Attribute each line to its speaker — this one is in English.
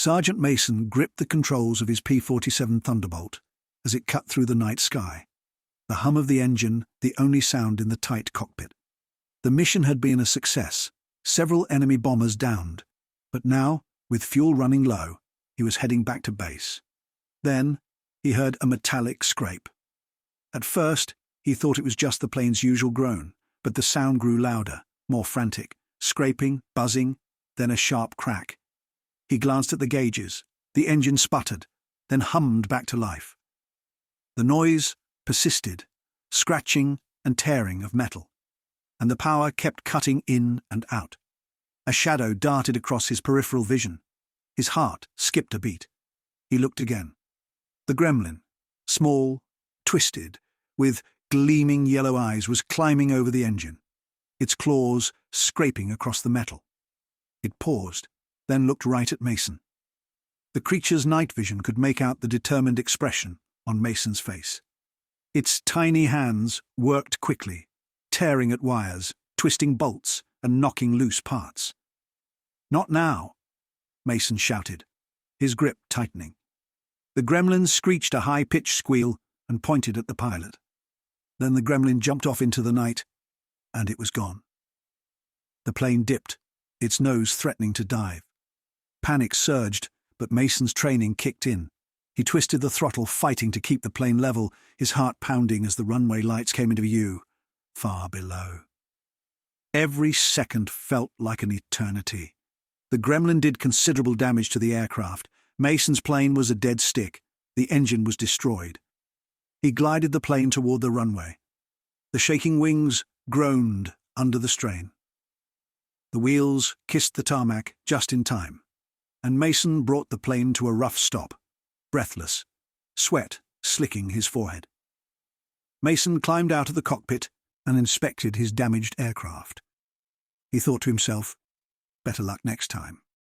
Speaker 1: Sergeant Mason gripped the controls of his P-47 Thunderbolt as it cut through the night sky, the hum of the engine the only sound in the tight cockpit. The mission had been a success, several enemy bombers downed, but now, with fuel running low, he was heading back to base. Then, he heard a metallic scrape. At first, he thought it was just the plane's usual groan, but the sound grew louder, more frantic, scraping, buzzing, then a sharp crack. He glanced at the gauges. The engine sputtered, then hummed back to life. The noise persisted, scratching and tearing of metal, and the power kept cutting in and out. A shadow darted across his peripheral vision. His heart skipped a beat. He looked again. The Gremlin, small, twisted, with gleaming yellow eyes, was climbing over the engine, its claws scraping across the metal. It paused, then looked right at Mason. The creature's night vision could make out the determined expression on Mason's face. Its tiny hands worked quickly, tearing at wires, twisting bolts, and knocking loose parts. "Not now," Mason shouted, his grip tightening. The Gremlin screeched a high-pitched squeal and pointed at the pilot. Then the Gremlin jumped off into the night, and it was gone. The plane dipped, its nose threatening to dive. Panic surged, but Mason's training kicked in. He twisted the throttle, fighting to keep the plane level, his heart pounding as the runway lights came into view, far below. Every second felt like an eternity. The Gremlin did considerable damage to the aircraft. Mason's plane was a dead stick. The engine was destroyed. He glided the plane toward the runway. The shaking wings groaned under the strain. The wheels kissed the tarmac just in time, and Mason brought the plane to a rough stop, breathless, sweat slicking his forehead. Mason climbed out of the cockpit and inspected his damaged aircraft. He thought to himself, better luck next time.